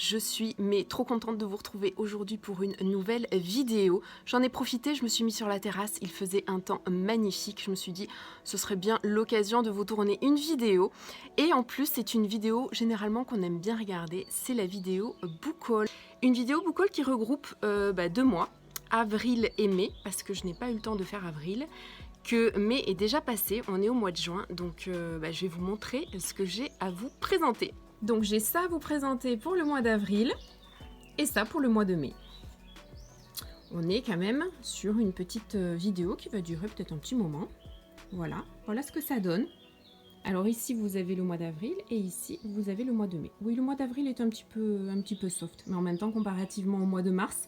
Je suis mais trop contente de vous retrouver aujourd'hui pour une nouvelle vidéo. J'en ai profité, je me suis mise sur la terrasse, il faisait un temps magnifique. Je me suis dit ce serait bien l'occasion de vous tourner une vidéo. Et en plus c'est une vidéo généralement qu'on aime bien regarder, c'est la vidéo book haul. Une vidéo book haul qui regroupe 2 mois, avril et mai, parce que je n'ai pas eu le temps de faire avril. Que mai est déjà passé, on est au mois de juin, donc je vais vous montrer ce que j'ai à vous présenter. Donc j'ai ça à vous présenter pour le mois d'avril et ça pour le mois de mai. On est quand même sur une petite vidéo qui va durer peut-être un petit moment. Voilà ce que ça donne. Alors ici vous avez le mois d'avril et ici vous avez le mois de mai. Oui, le mois d'avril est un petit peu soft, mais en même temps comparativement au mois de mars,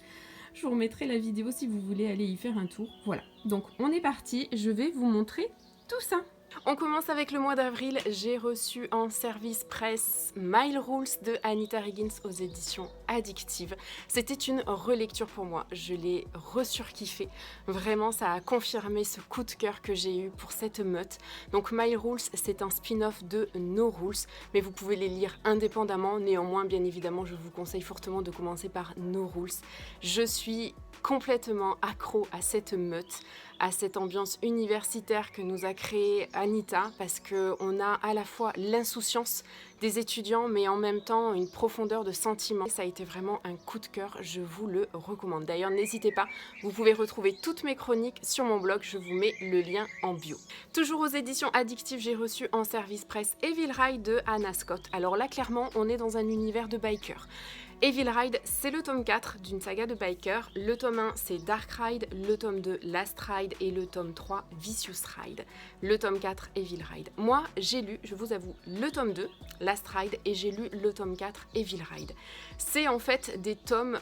je vous remettrai la vidéo si vous voulez aller y faire un tour. Voilà, donc on est parti, je vais vous montrer tout ça. On commence avec le mois d'avril, j'ai reçu en service presse My Rules de Anita Higgins aux éditions Addictive. C'était une relecture pour moi, je l'ai resurkiffé. Vraiment, ça a confirmé ce coup de cœur que j'ai eu pour cette meute. Donc My Rules, c'est un spin-off de No Rules, mais vous pouvez les lire indépendamment. Néanmoins, bien évidemment, je vous conseille fortement de commencer par No Rules. Je suis complètement accro à cette meute, à cette ambiance universitaire que nous a créée Anita, parce qu'on a à la fois l'insouciance des étudiants, mais en même temps une profondeur de sentiments. Ça a été vraiment un coup de cœur, je vous le recommande. D'ailleurs, n'hésitez pas, vous pouvez retrouver toutes mes chroniques sur mon blog, je vous mets le lien en bio. Toujours aux éditions Addictive, j'ai reçu en service presse Evil Ride de Hannah Scott. Alors là, clairement, on est dans un univers de bikers. Evil Ride, c'est le tome 4 d'une saga de bikers. Le tome 1, c'est Dark Ride, le tome 2, Last Ride et le tome 3, Vicious Ride. Le tome 4, Evil Ride. Moi, j'ai lu, je vous avoue, le tome 2, Last Ride, et j'ai lu le tome 4, Evil Ride. C'est en fait des tomes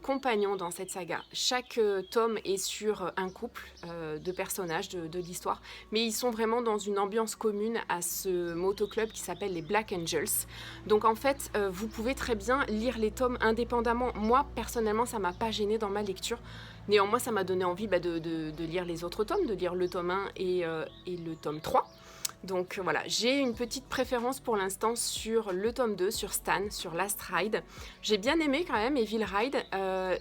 compagnons dans cette saga. Chaque tome est sur un couple de personnages de l'histoire, mais ils sont vraiment dans une ambiance commune à ce motoclub qui s'appelle les Black Angels. Donc en fait, vous pouvez très bien lire les tomes indépendamment. Moi, personnellement, ça m'a pas gêné dans ma lecture. Néanmoins, ça m'a donné envie de lire les autres tomes, de lire le tome 1 et le tome 3. Donc voilà, j'ai une petite préférence pour l'instant sur le tome 2, sur Stan, sur Last Ride. J'ai bien aimé quand même Evil Ride,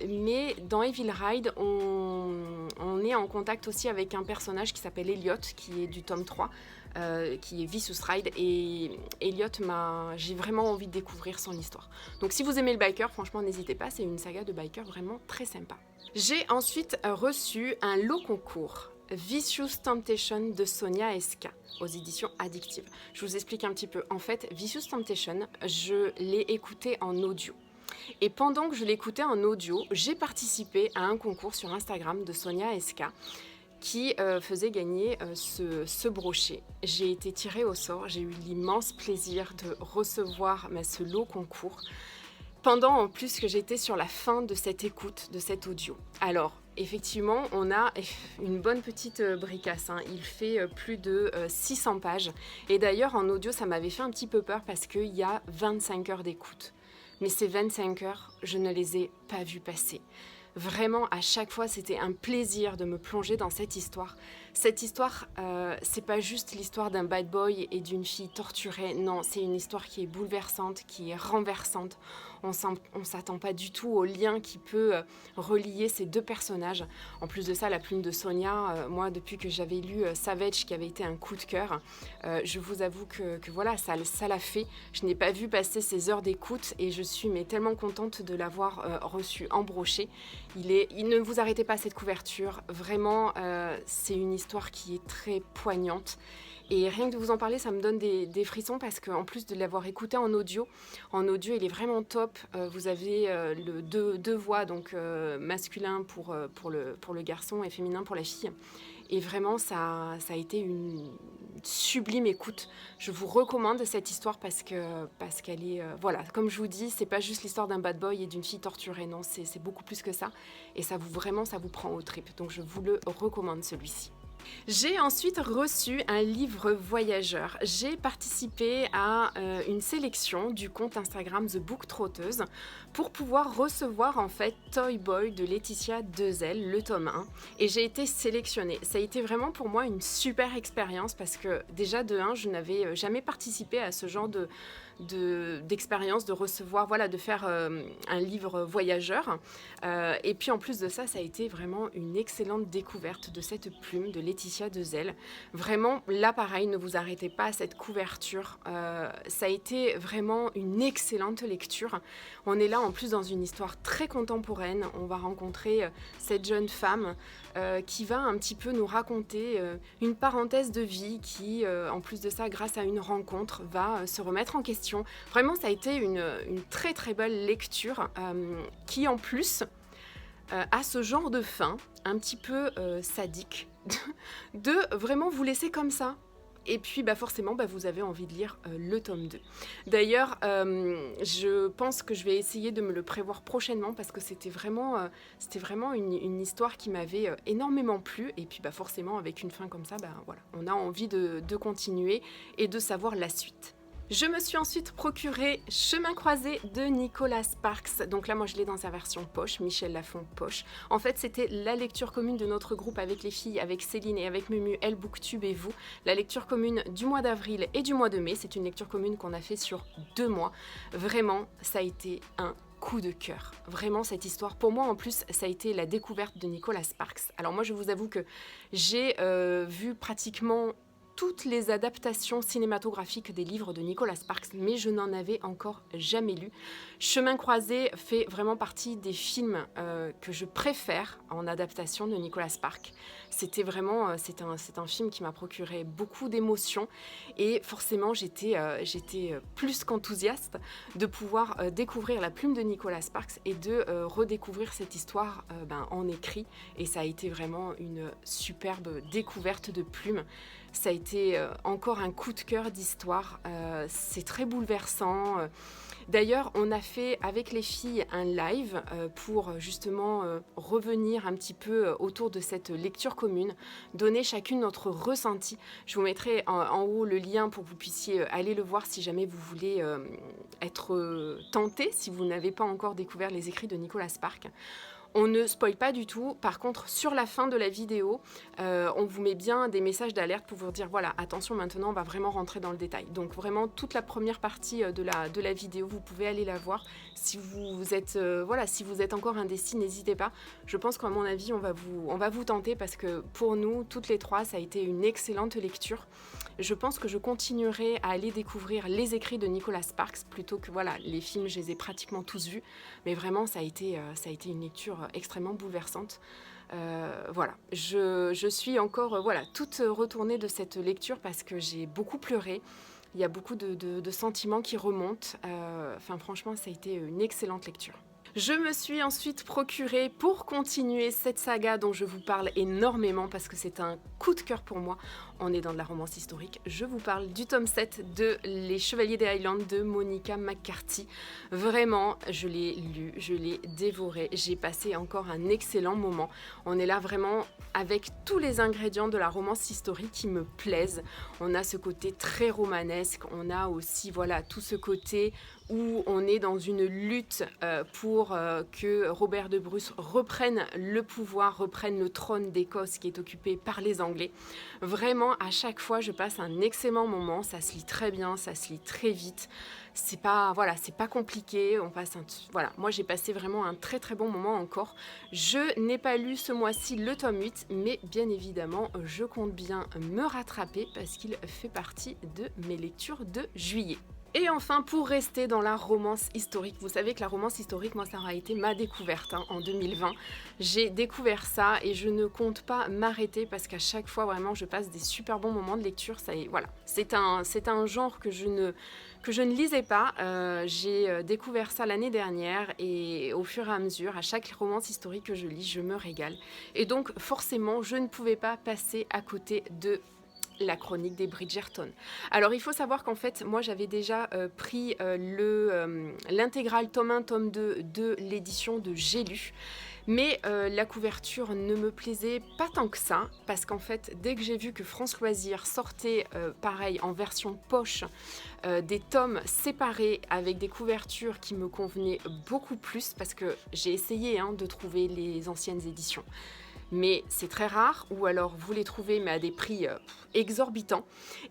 mais dans Evil Ride, on est en contact aussi avec un personnage qui s'appelle Elliot, qui est du tome 3, qui est Vicious Ride. Et Elliot, j'ai vraiment envie de découvrir son histoire. Donc si vous aimez le biker, franchement, n'hésitez pas, c'est une saga de biker vraiment très sympa. J'ai ensuite reçu un lot concours. Vicious Temptation de Sonia SK aux éditions Addictive. Je vous explique un petit peu. En fait, Vicious Temptation, je l'ai écouté en audio. Et pendant que je l'écoutais en audio, j'ai participé à un concours sur Instagram de Sonia SK qui faisait gagner ce brochet. J'ai été tirée au sort, j'ai eu l'immense plaisir de recevoir ce lot concours pendant en plus que j'étais sur la fin de cette écoute, de cet audio. Alors, effectivement, on a une bonne petite bricasse, hein. Il fait plus de 600 pages. Et d'ailleurs, en audio, ça m'avait fait un petit peu peur parce qu'il y a 25 heures d'écoute. Mais ces 25 heures, je ne les ai pas vues passer. Vraiment, à chaque fois, c'était un plaisir de me plonger dans cette histoire. Cette histoire, c'est pas juste l'histoire d'un bad boy et d'une fille torturée. Non, c'est une histoire qui est bouleversante, qui est renversante. On s'attend pas du tout au lien qui peut relier ces deux personnages. En plus de ça, la plume de Sonia, moi, depuis que j'avais lu Savage, qui avait été un coup de cœur, je vous avoue que voilà, ça l'a fait. Je n'ai pas vu passer ces heures d'écoute et je suis tellement contente de l'avoir reçu en brochet. Il ne vous arrêtez pas cette couverture. Vraiment, c'est une histoire qui est très poignante. Et rien que de vous en parler, ça me donne des frissons parce qu'en plus de l'avoir écouté en audio, il est vraiment top. Vous avez deux voix, donc masculin pour le garçon et féminin pour la fille. Et vraiment, ça a été une sublime écoute. Je vous recommande cette histoire parce qu'elle est... voilà, comme je vous dis, c'est pas juste l'histoire d'un bad boy et d'une fille torturée. Non, c'est beaucoup plus que ça. Et ça vous prend aux tripes. Donc je vous le recommande celui-ci. J'ai ensuite reçu un livre voyageur. J'ai participé à une sélection du compte Instagram The Book Trotteuse pour pouvoir recevoir en fait Toy Boy de Laetitia Dezel, le tome 1. Et j'ai été sélectionnée. Ça a été vraiment pour moi une super expérience parce que déjà de 1, je n'avais jamais participé à ce genre d'expérience, de recevoir, voilà, de faire un livre voyageur. Et puis en plus de ça, ça a été vraiment une excellente découverte de cette plume de Laetitia Dezel. Vraiment, là pareil, ne vous arrêtez pas à cette couverture. Ça a été vraiment une excellente lecture. On est là en plus dans une histoire très contemporaine. On va rencontrer cette jeune femme qui va un petit peu nous raconter une parenthèse de vie qui, en plus de ça, grâce à une rencontre, va se remettre en question. Vraiment, ça a été une très très belle lecture qui, en plus, a ce genre de fin un petit peu sadique de vraiment vous laisser comme ça. Et puis forcément, vous avez envie de lire le tome 2. D'ailleurs, je pense que je vais essayer de me le prévoir prochainement parce que c'était vraiment une histoire qui m'avait énormément plu. Et puis forcément, avec une fin comme ça, voilà, on a envie de continuer et de savoir la suite. Je me suis ensuite procuré Chemin croisé de Nicolas Sparks. Donc là, moi, je l'ai dans sa version poche, Michel Lafon poche. En fait, c'était la lecture commune de notre groupe avec les filles, avec Céline et avec Mumu, Elle Booktube et vous. La lecture commune du mois d'avril et du mois de mai. C'est une lecture commune qu'on a fait sur 2 mois. Vraiment, ça a été un coup de cœur. Vraiment, cette histoire, pour moi, en plus, ça a été la découverte de Nicolas Sparks. Alors moi, je vous avoue que j'ai vu pratiquement toutes les adaptations cinématographiques des livres de Nicolas Sparks, mais je n'en avais encore jamais lu. Chemin croisé fait vraiment partie des films que je préfère en adaptation de Nicolas Sparks. C'était vraiment, c'est un film qui m'a procuré beaucoup d'émotions et forcément j'étais plus qu'enthousiaste de pouvoir découvrir la plume de Nicolas Sparks et de redécouvrir cette histoire en écrit, et ça a été vraiment une superbe découverte de plume. Ça a été encore un coup de cœur d'histoire, c'est très bouleversant. D'ailleurs, on a fait avec les filles un live pour justement revenir un petit peu autour de cette lecture commune, donner chacune notre ressenti. Je vous mettrai en haut le lien pour que vous puissiez aller le voir si jamais vous voulez être tenté, si vous n'avez pas encore découvert les écrits de Nicolas Sparks. On ne spoil pas du tout. Par contre, sur la fin de la vidéo, on vous met bien des messages d'alerte pour vous dire voilà, attention, maintenant on va vraiment rentrer dans le détail. Donc vraiment toute la première partie de la vidéo, vous pouvez aller la voir. Si vous êtes si vous êtes encore indécis, n'hésitez pas. Je pense qu'à mon avis, on va vous tenter parce que pour nous, toutes les trois, ça a été une excellente lecture. Je pense que je continuerai à aller découvrir les écrits de Nicolas Sparks plutôt que les films, je les ai pratiquement tous vus. Mais vraiment, ça a été une lecture extrêmement bouleversante. Je suis encore toute retournée de cette lecture parce que j'ai beaucoup pleuré. Il y a beaucoup de sentiments qui remontent. Franchement, ça a été une excellente lecture. Je me suis ensuite procuré, pour continuer cette saga dont je vous parle énormément parce que c'est un coup de cœur pour moi, on est dans de la romance historique, je vous parle du tome 7 de Les Chevaliers des Highlands de Monica McCarthy. Vraiment, je l'ai lu, je l'ai dévoré, j'ai passé encore un excellent moment. On est là vraiment avec tous les ingrédients de la romance historique qui me plaisent. On a ce côté très romanesque, on a aussi tout ce côté où on est dans une lutte pour que Robert de Bruce reprenne le pouvoir, reprenne le trône d'Écosse qui est occupé par les Anglais. Vraiment, à chaque fois, je passe un excellent moment. Ça se lit très bien, ça se lit très vite. C'est pas compliqué. Moi, j'ai passé vraiment un très très bon moment encore. Je n'ai pas lu ce mois-ci le tome 8, mais bien évidemment, je compte bien me rattraper parce qu'il fait partie de mes lectures de juillet. Et enfin, pour rester dans la romance historique, vous savez que la romance historique, moi, ça aura été ma découverte en 2020. J'ai découvert ça et je ne compte pas m'arrêter parce qu'à chaque fois, vraiment, je passe des super bons moments de lecture. C'est un genre que je ne lisais pas. J'ai découvert ça l'année dernière et au fur et à mesure, à chaque romance historique que je lis, je me régale. Et donc, forcément, je ne pouvais pas passer à côté de la chronique des Bridgerton. Alors il faut savoir qu'en fait moi j'avais déjà pris l'intégrale tome 1, tome 2 de l'édition de J'ai lu, mais la couverture ne me plaisait pas tant que ça parce qu'en fait dès que j'ai vu que France Loisirs sortait pareil en version poche des tomes séparés avec des couvertures qui me convenaient beaucoup plus, parce que j'ai essayé de trouver les anciennes éditions. mais c'est très rare, ou alors vous les trouvez mais à des prix exorbitants.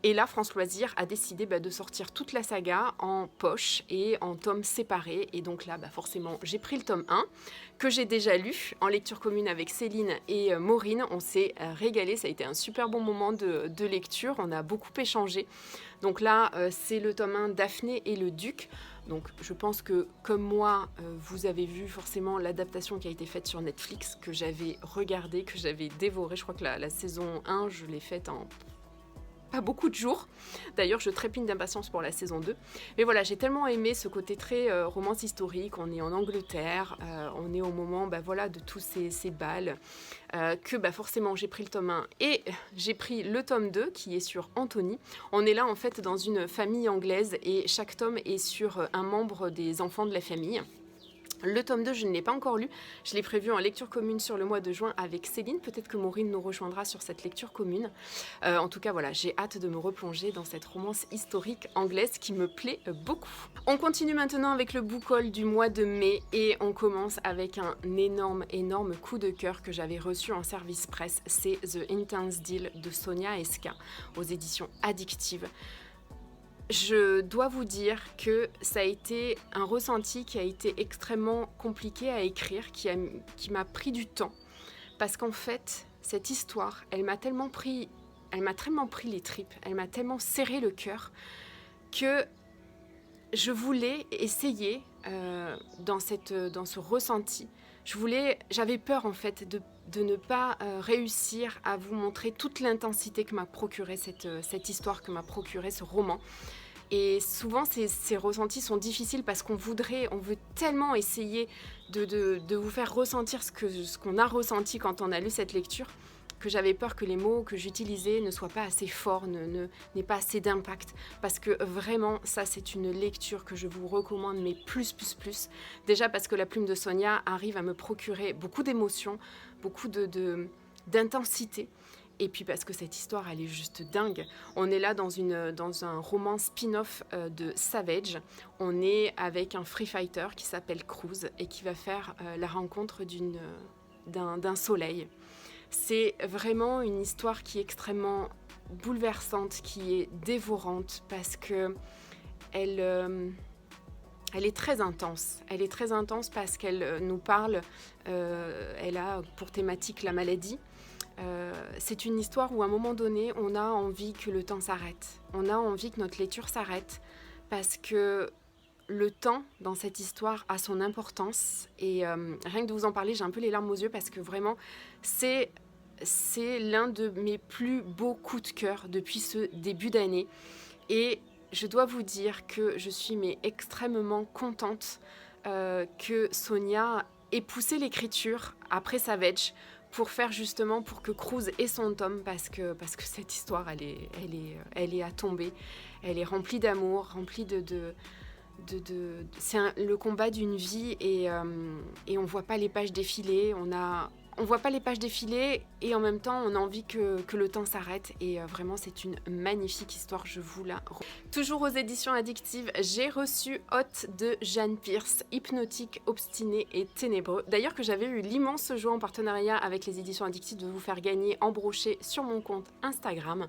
Et là, France Loisirs a décidé de sortir toute la saga en poche et en tomes séparés. Et donc là, forcément, j'ai pris le tome 1, que j'ai déjà lu en lecture commune avec Céline et Maureen. On s'est régalé, ça a été un super bon moment de lecture, on a beaucoup échangé. Donc là, c'est le tome 1, Daphné et le Duc. Donc je pense que, comme moi, vous avez vu forcément l'adaptation qui a été faite sur Netflix, que j'avais regardée, que j'avais dévorée. Je crois que la saison 1, je l'ai faite en pas beaucoup de jours. D'ailleurs, je trépigne d'impatience pour la saison 2. Mais voilà, j'ai tellement aimé ce côté très romance historique. On est en Angleterre, on est au moment voilà, de tous ces bals, que forcément j'ai pris le tome 1 et j'ai pris le tome 2 qui est sur Anthony. On est là en fait dans une famille anglaise et chaque tome est sur un membre des enfants de la famille. Le tome 2, je ne l'ai pas encore lu. Je l'ai prévu en lecture commune sur le mois de juin avec Céline. Peut-être que Maureen nous rejoindra sur cette lecture commune. En tout cas, voilà, j'ai hâte de me replonger dans cette romance historique anglaise qui me plaît beaucoup. On continue maintenant avec le book haul du mois de mai et on commence avec un énorme coup de cœur que j'avais reçu en service presse. C'est The Intense Deal de Sonia Esca aux éditions Addictive. Je dois vous dire que ça a été un ressenti qui a été extrêmement compliqué à écrire, qui m'a pris du temps. Parce qu'en fait, cette histoire, elle m'a tellement pris les tripes, elle m'a tellement serré le cœur que je voulais essayer dans ce ressenti. J'avais peur en fait de ne pas réussir à vous montrer toute l'intensité que m'a procuré cette histoire, que m'a procuré ce roman. Et souvent, ces ressentis sont difficiles parce qu'on veut tellement essayer de vous faire ressentir ce qu'on a ressenti quand on a lu cette lecture, que j'avais peur que les mots que j'utilisais ne soient pas assez forts, n'aient pas assez d'impact. Parce que vraiment, ça, c'est une lecture que je vous recommande, mais plus. Déjà parce que la plume de Sonia arrive à me procurer beaucoup d'émotions, beaucoup d'intensité. Et puis parce que cette histoire, elle est juste dingue. On est là dans un roman spin-off de Savage. On est avec un free fighter qui s'appelle Cruz et qui va faire la rencontre d'un soleil. C'est vraiment une histoire qui est extrêmement bouleversante, qui est dévorante parce que elle est très intense. Elle est très intense parce qu'elle nous parle, elle a pour thématique la maladie. C'est une histoire où à un moment donné, on a envie que le temps s'arrête. On a envie que notre lecture s'arrête parce que le temps dans cette histoire a son importance. Et rien que de vous en parler, j'ai un peu les larmes aux yeux parce que vraiment, c'est l'un de mes plus beaux coups de cœur depuis ce début d'année. Et je dois vous dire que je suis extrêmement contente que Sonia ait poussé l'écriture après Savage pour que Cruz ait son tome parce que cette histoire elle est à tomber. Elle est remplie d'amour, remplie c'est le combat d'une vie et on voit pas les pages défiler. On voit pas les pages défiler et en même temps on a envie que le temps s'arrête et vraiment c'est une magnifique histoire, je vous la recommande. Toujours aux éditions Addictive, j'ai reçu Hot de Jeanne Pierce, hypnotique, obstiné et ténébreux. D'ailleurs que j'avais eu l'immense joie en partenariat avec les éditions Addictive de vous faire gagner en brochet sur mon compte Instagram.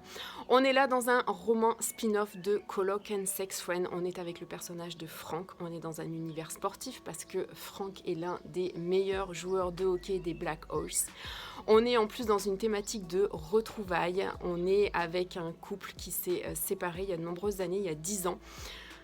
On est là dans un roman spin-off de Coloc and Sex Friend. On est avec le personnage de Frank, on est dans un univers sportif parce que Frank est l'un des meilleurs joueurs de hockey des Black Hawks. On est en plus dans une thématique de retrouvailles. On est avec un couple qui s'est séparé il y a de nombreuses années, il y a 10 ans,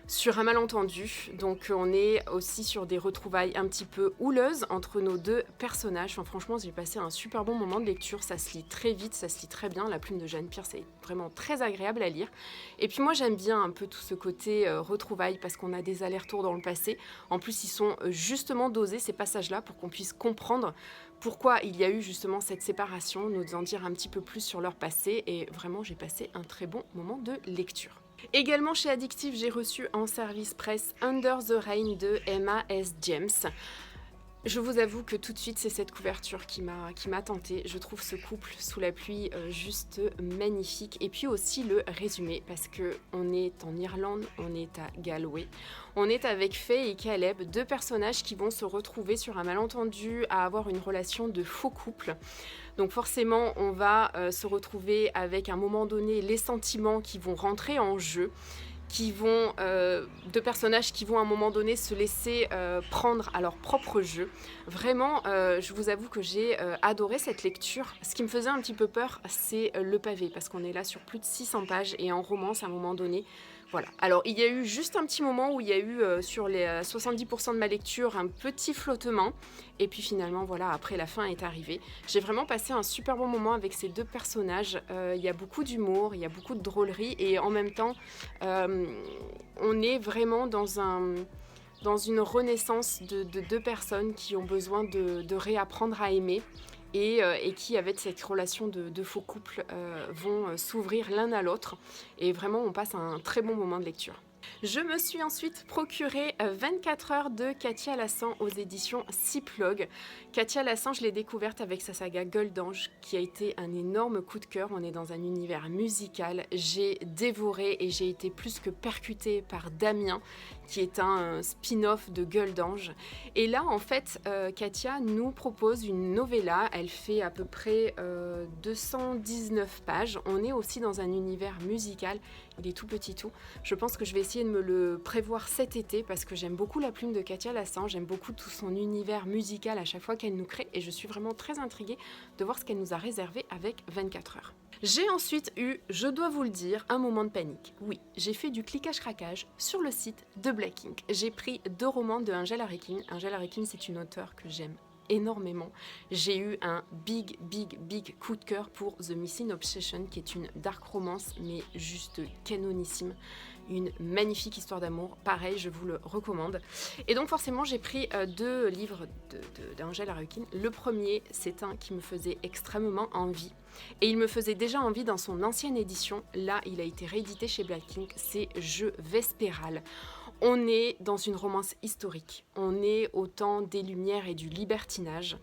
sur un malentendu. Donc on est aussi sur des retrouvailles un petit peu houleuses entre nos deux personnages. Enfin, franchement, j'ai passé un super bon moment de lecture. Ça se lit très vite, ça se lit très bien. La plume de Jeanne Pierce est vraiment très agréable à lire. Et puis moi, j'aime bien un peu tout ce côté retrouvailles parce qu'on a des allers-retours dans le passé. En plus, ils sont justement dosés, ces passages-là, pour qu'on puisse comprendre pourquoi il y a eu justement cette séparation, nous en dire un petit peu plus sur leur passé. Et vraiment, j'ai passé un très bon moment de lecture. Également chez Addictive, j'ai reçu en service presse Under the Rain de Emma S. James. Je vous avoue que tout de suite, c'est cette couverture qui m'a tentée. Je trouve ce couple sous la pluie juste magnifique. Et puis aussi le résumé, parce que on est en Irlande, on est à Galway. On est avec Faye et Caleb, deux personnages qui vont se retrouver sur un malentendu à avoir une relation de faux couple. Donc forcément, on va se retrouver avec à un moment donné les sentiments qui vont rentrer en jeu, deux personnages qui vont à un moment donné se laisser prendre à leur propre jeu. Vraiment, je vous avoue que j'ai adoré cette lecture. Ce qui me faisait un petit peu peur, c'est le pavé, parce qu'on est là sur plus de 600 pages et en romance, à un moment donné, voilà. Alors, il y a eu juste un petit moment où il y a eu, sur les 70% de ma lecture, un petit flottement. Et puis finalement, voilà, après la fin est arrivée. J'ai vraiment passé un super bon moment avec ces deux personnages. Il y a beaucoup d'humour, il y a beaucoup de drôlerie. Et en même temps, on est vraiment dans une renaissance de deux personnes qui ont besoin de réapprendre à aimer. Et qui, avec cette relation de faux couple, vont s'ouvrir l'un à l'autre. Et vraiment, on passe un très bon moment de lecture. Je me suis ensuite procuré 24 heures de Katia Lassan aux éditions Cyplog. Katia Lassan, je l'ai découverte avec sa saga Gueule d'Ange, qui a été un énorme coup de cœur. On est dans un univers musical. J'ai dévoré et j'ai été plus que percutée par Damien, qui est un spin-off de Gueule d'Ange. Et là, en fait, Katia nous propose une novella. Elle fait à peu près 219 pages. On est aussi dans un univers musical. Il est tout petit tout. Je pense que je vais essayer de me le prévoir cet été parce que j'aime beaucoup la plume de Katia Lassan. J'aime beaucoup tout son univers musical à chaque fois qu'elle nous crée et je suis vraiment très intriguée de voir ce qu'elle nous a réservé avec 24 heures. J'ai ensuite eu, je dois vous le dire, un moment de panique. Oui, j'ai fait du cliquage-craquage sur le site de Black Ink. J'ai pris 2 romans de Angel Arekin. Angel Arekin, c'est une auteure que j'aime énormément. J'ai eu un big coup de cœur pour The Missing Obsession, qui est une dark romance, mais juste canonissime. Une magnifique histoire d'amour. Pareil, je vous le recommande. Et donc forcément, j'ai pris 2 livres d'Angel Arekin. Le premier, c'est un qui me faisait extrêmement envie. Et il me faisait déjà envie dans son ancienne édition. Là, il a été réédité chez Black Ink. C'est Je Vespéral. On est dans une romance historique. On est au temps des Lumières et du libertinage.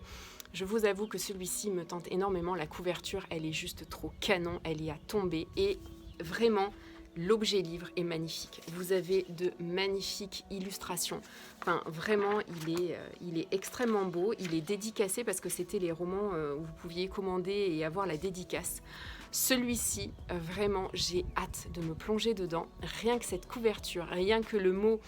Je vous avoue que celui-ci me tente énormément. La couverture, elle est juste trop canon. Elle est à tomber. Et vraiment, l'objet livre est magnifique. Vous avez de magnifiques illustrations. Enfin, vraiment, il est extrêmement beau. Il est dédicacé parce que c'était les romans où vous pouviez commander et avoir la dédicace. Celui-ci, vraiment, j'ai hâte de me plonger dedans. Rien que cette couverture, rien que le mot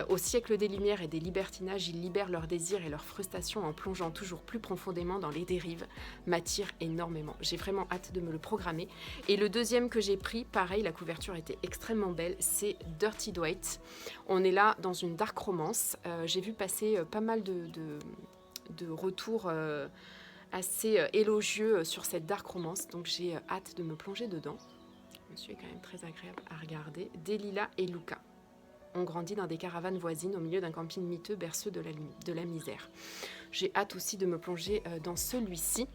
au siècle des Lumières et des libertinages, ils libèrent leurs désirs et leurs frustrations en plongeant toujours plus profondément dans les dérives, m'attire énormément. J'ai vraiment hâte de me le programmer. Et le deuxième que j'ai pris, pareil, la couverture était extrêmement belle, c'est Dirty Dwight. On est là dans une dark romance. J'ai vu passer pas mal de retours assez élogieux sur cette dark romance, donc j'ai hâte de me plonger dedans. Monsieur est quand même très agréable à regarder. Delilah et Luca ont grandi dans des caravanes voisines au milieu d'un camping miteux berceux de la misère. J'ai hâte aussi de me plonger dans celui-ci.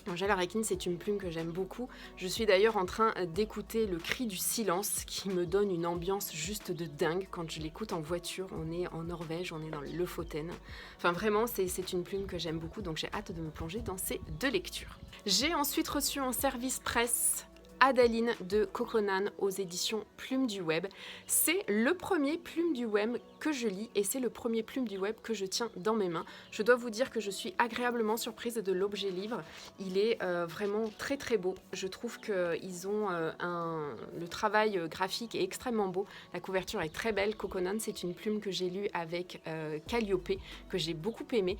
Angel Arekin, c'est une plume que j'aime beaucoup. Je suis d'ailleurs en train d'écouter Le Cri du silence qui me donne une ambiance juste de dingue quand je l'écoute en voiture. On est en Norvège, on est dans le Lofoten. Enfin vraiment, c'est une plume que j'aime beaucoup, donc j'ai hâte de me plonger dans ces 2 lectures. J'ai ensuite reçu en service presse Adaline de Coconan aux éditions Plume du Web. C'est le premier Plume du Web que je lis et c'est le premier Plume du Web que je tiens dans mes mains. Je dois vous dire que je suis agréablement surprise de l'objet livre. Il est vraiment très très beau. Je trouve qu'ils ont le travail graphique est extrêmement beau. La couverture est très belle. Coconan, c'est une plume que j'ai lue avec Calliope, que j'ai beaucoup aimée.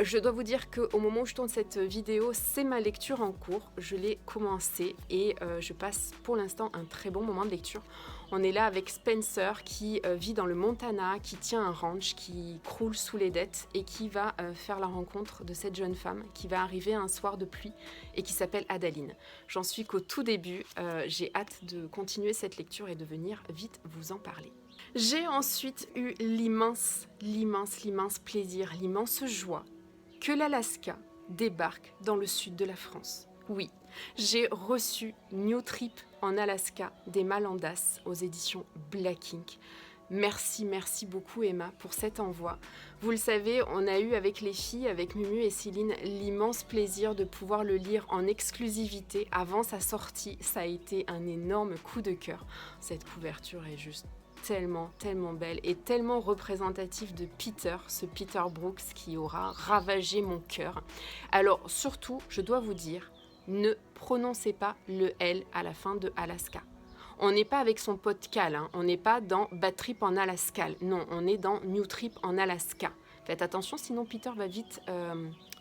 Je dois vous dire qu'au moment où je tourne cette vidéo, c'est ma lecture en cours. Je l'ai commencé et je passe pour l'instant un très bon moment de lecture. On est là avec Spencer qui vit dans le Montana, qui tient un ranch, qui croule sous les dettes et qui va faire la rencontre de cette jeune femme qui va arriver un soir de pluie et qui s'appelle Adaline. J'en suis qu'au tout début. J'ai hâte de continuer cette lecture et de venir vite vous en parler. J'ai ensuite eu l'immense plaisir, l'immense joie que l'Alaska débarque dans le sud de la France. Oui, j'ai reçu New Trip en Alaska des Malandas aux éditions Black Ink. Merci, merci beaucoup Emma pour cet envoi. Vous le savez, on a eu avec les filles, avec Mumu et Céline, l'immense plaisir de pouvoir le lire en exclusivité avant sa sortie. Ça a été un énorme coup de cœur. Cette couverture est juste tellement, tellement belle et tellement représentative de Peter, ce Peter Brooks qui aura ravagé mon cœur. Alors surtout, je dois vous dire, ne prononcez pas le L à la fin de Alaska. On n'est pas avec son pote Cal, hein. On n'est pas dans Bad Trip en Alaska. Non, on est dans New Trip en Alaska. Faites attention, sinon Peter va vite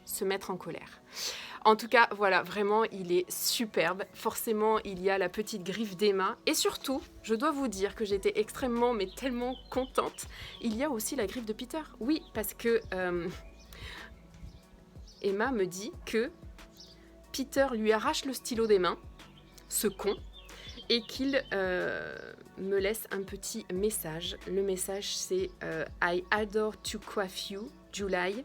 se mettre en colère. En tout cas, voilà, vraiment, il est superbe. Forcément, il y a la petite griffe d'Emma. Et surtout, je dois vous dire que j'étais extrêmement, mais tellement contente. Il y a aussi la griffe de Peter. Oui, parce que Emma me dit que Peter lui arrache le stylo des mains, ce con, et qu'il me laisse un petit message. Le message c'est I adore to coiffe you, July.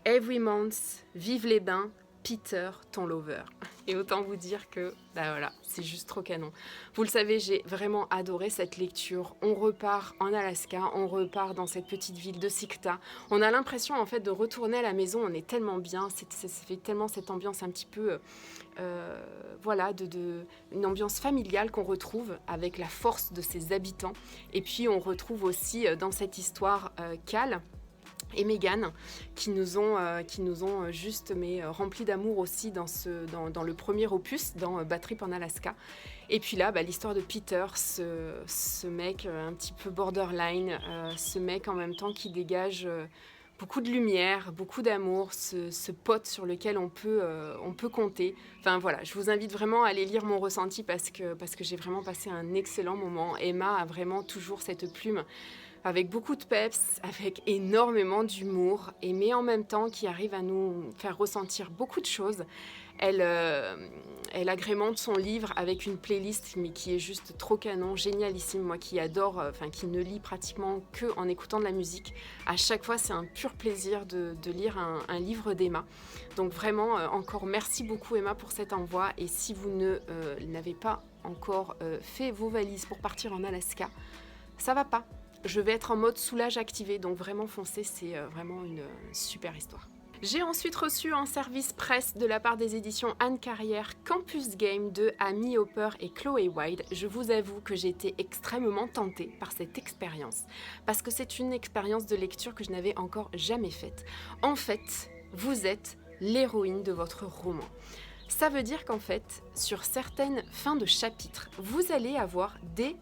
Every month, vive les bains, Peter, ton lover. Et autant vous dire que, bah voilà, c'est juste trop canon. Vous le savez, j'ai vraiment adoré cette lecture. On repart en Alaska, on repart dans cette petite ville de Sitka. On a l'impression en fait de retourner à la maison, on est tellement bien, ça fait tellement cette ambiance un petit peu, voilà, une ambiance familiale qu'on retrouve avec la force de ses habitants. Et puis on retrouve aussi dans cette histoire Cal et Megan qui nous ont juste remplis d'amour aussi dans le premier opus, dans Bad Trip en Alaska. Et puis là, l'histoire de Peter, ce mec un petit peu borderline, ce mec en même temps qui dégage beaucoup de lumière, beaucoup d'amour, ce pote sur lequel on peut compter. Enfin voilà, je vous invite vraiment à aller lire mon ressenti parce que j'ai vraiment passé un excellent moment. Emma a vraiment toujours cette plume avec beaucoup de peps, avec énormément d'humour, mais en même temps qui arrive à nous faire ressentir beaucoup de choses. Elle agrémente son livre avec une playlist mais qui est juste trop canon, génialissime. Moi qui adore, qui ne lit pratiquement que en écoutant de la musique. À chaque fois, c'est un pur plaisir de lire un livre d'Emma. Donc vraiment, encore merci beaucoup Emma pour cet envoi. Et si vous n'avez pas encore fait vos valises pour partir en Alaska, ça va pas. Je vais être en mode soulage activé, donc vraiment foncez, c'est vraiment une super histoire. J'ai ensuite reçu un service presse de la part des éditions Anne Carrière Campus Game de Amy Hopper et Chloé Wilde. Je vous avoue que j'ai été extrêmement tentée par cette expérience, parce que c'est une expérience de lecture que je n'avais encore jamais faite. En fait, vous êtes l'héroïne de votre roman. Ça veut dire qu'en fait, sur certaines fins de chapitres, vous allez avoir des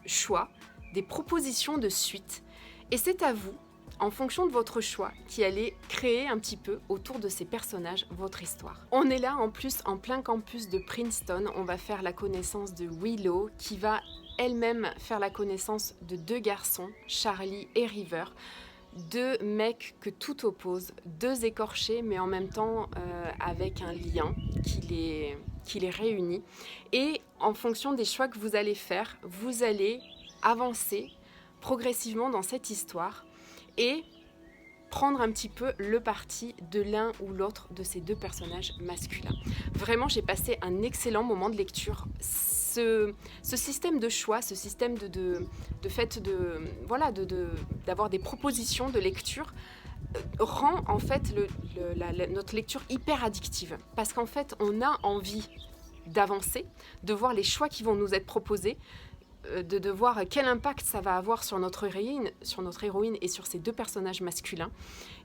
choix, des propositions de suite, et c'est à vous, en fonction de votre choix, qui allez créer un petit peu autour de ces personnages votre histoire. On est là en plus en plein campus de Princeton, on va faire la connaissance de Willow, qui va elle-même faire la connaissance de deux garçons, Charlie et River, deux mecs que tout oppose, deux écorchés, mais en même temps avec un lien qui les réunit. Et en fonction des choix que vous allez faire, vous allez avancer progressivement dans cette histoire et prendre un petit peu le parti de l'un ou l'autre de ces deux personnages masculins. Vraiment, j'ai passé un excellent moment de lecture. Ce système de choix, ce système d'avoir des propositions de lecture rend en fait notre lecture hyper addictive. Parce qu'en fait, on a envie d'avancer, de voir les choix qui vont nous être proposés, de voir quel impact ça va avoir sur notre héroïne et sur ces deux personnages masculins.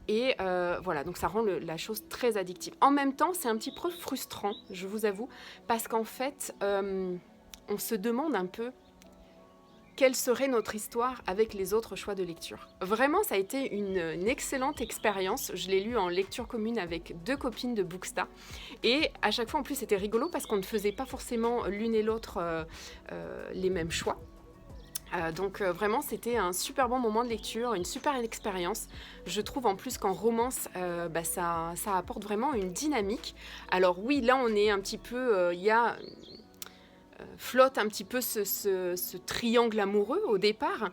Et voilà, donc ça rend la chose très addictive. En même temps, c'est un petit peu frustrant, je vous avoue, parce qu'en fait, on se demande un peu quelle serait notre histoire avec les autres choix de lecture. Vraiment, ça a été une excellente expérience. Je l'ai lu en lecture commune avec deux copines de Booksta. Et à chaque fois, en plus, c'était rigolo parce qu'on ne faisait pas forcément l'une et l'autre les mêmes choix. Donc vraiment, c'était un super bon moment de lecture, une super expérience. Je trouve en plus qu'en romance, ça apporte vraiment une dynamique. Alors oui, là, on est un petit peu... flotte un petit peu ce triangle amoureux au départ,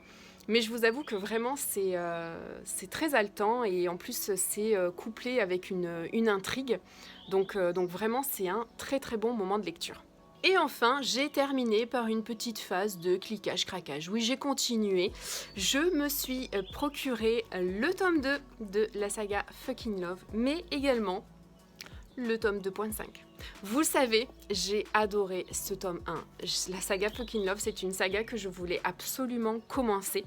mais je vous avoue que vraiment c'est très haletant et en plus c'est couplé avec une intrigue, donc vraiment c'est un très très bon moment de lecture. Et enfin, j'ai terminé par une petite phase de cliquage-craquage. Oui, j'ai continué. Je me suis procuré le tome 2 de la saga Fucking Love, mais également le tome 2.5. Vous le savez, j'ai adoré ce tome 1. La saga Fucking Love, c'est une saga que je voulais absolument commencer.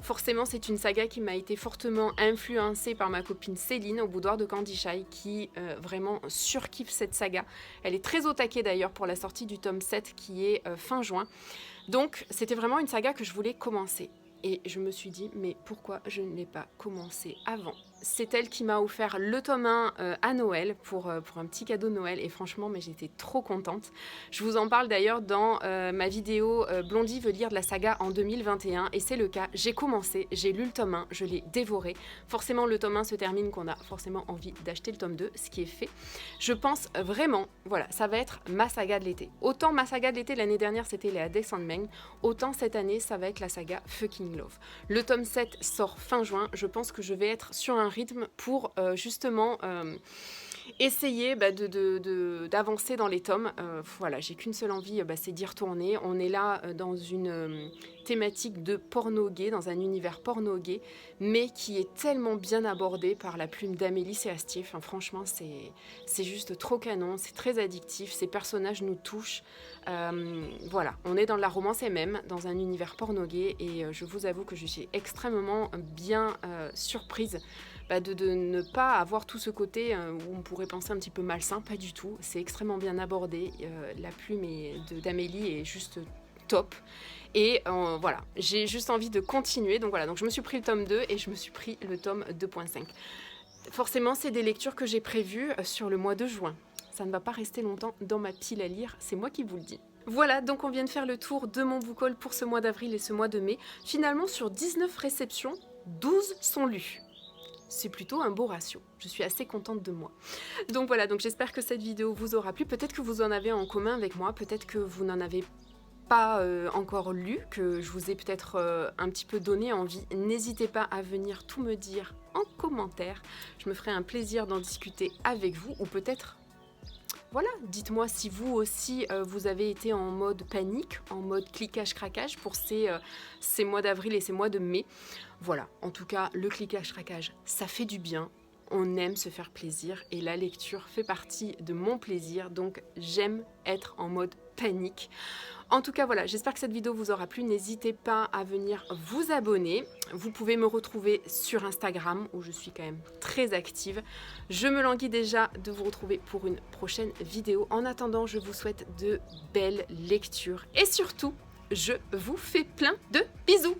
Forcément, c'est une saga qui m'a été fortement influencée par ma copine Céline au boudoir de Candy Shy, qui vraiment surkiffe cette saga. Elle est très au taquet d'ailleurs pour la sortie du tome 7 qui est fin juin. Donc, c'était vraiment une saga que je voulais commencer. Et je me suis dit, mais pourquoi je ne l'ai pas commencé avant? C'est elle qui m'a offert le tome 1 à Noël pour un petit cadeau de Noël. Et franchement, mais j'étais trop contente. Je vous en parle d'ailleurs dans ma vidéo Blondie veut lire de la saga en 2021. Et c'est le cas. J'ai commencé, j'ai lu le tome 1, je l'ai dévoré. Forcément, le tome 1 se termine qu'on a forcément envie d'acheter le tome 2, ce qui est fait. Je pense vraiment, voilà, ça va être ma saga de l'été. Autant ma saga de l'été l'année dernière, c'était les Hades Sandman. Autant cette année, ça va être la saga Fucking Love. Le tome 7 sort fin juin. Je pense que je vais être sur un rythme pour justement essayer d'avancer dans les tomes. Voilà, j'ai qu'une seule envie, c'est d'y retourner. On est là dans une thématique de porno gay, dans un univers porno gay, mais qui est tellement bien abordé par la plume d'Amélie Séastier. Enfin, franchement, c'est juste trop canon, c'est très addictif, ces personnages nous touchent. Voilà, on est dans la romance MM, dans un univers porno gay, et je vous avoue que je suis extrêmement bien surprise de ne pas avoir tout ce côté où on pourrait penser un petit peu malsain, pas du tout. C'est extrêmement bien abordé, la plume d'Amélie est juste top. Et voilà, j'ai juste envie de continuer. Donc voilà, donc je me suis pris le tome 2 et je me suis pris le tome 2.5. Forcément, c'est des lectures que j'ai prévues sur le mois de juin. Ça ne va pas rester longtemps dans ma pile à lire, c'est moi qui vous le dis. Voilà, donc on vient de faire le tour de mon book haul pour ce mois d'avril et ce mois de mai. Finalement, sur 19 réceptions, 12 sont lues. C'est plutôt un beau ratio. Je suis assez contente de moi. Donc voilà, donc j'espère que cette vidéo vous aura plu. Peut-être que vous en avez en commun avec moi, peut-être que vous n'en avez pas encore lu, que je vous ai peut-être un petit peu donné envie. N'hésitez pas à venir tout me dire en commentaire. Je me ferai un plaisir d'en discuter avec vous, ou peut-être... Voilà, dites-moi si vous aussi vous avez été en mode panique, en mode cliquage-craquage pour ces mois d'avril et ces mois de mai. Voilà, en tout cas, le cliquage-craquage, ça fait du bien. On aime se faire plaisir et la lecture fait partie de mon plaisir, donc j'aime être en mode panique. En tout cas, voilà, j'espère que cette vidéo vous aura plu. N'hésitez pas à venir vous abonner. Vous pouvez me retrouver sur Instagram, où je suis quand même très active. Je me languis déjà de vous retrouver pour une prochaine vidéo. En attendant, je vous souhaite de belles lectures. Et surtout, je vous fais plein de bisous.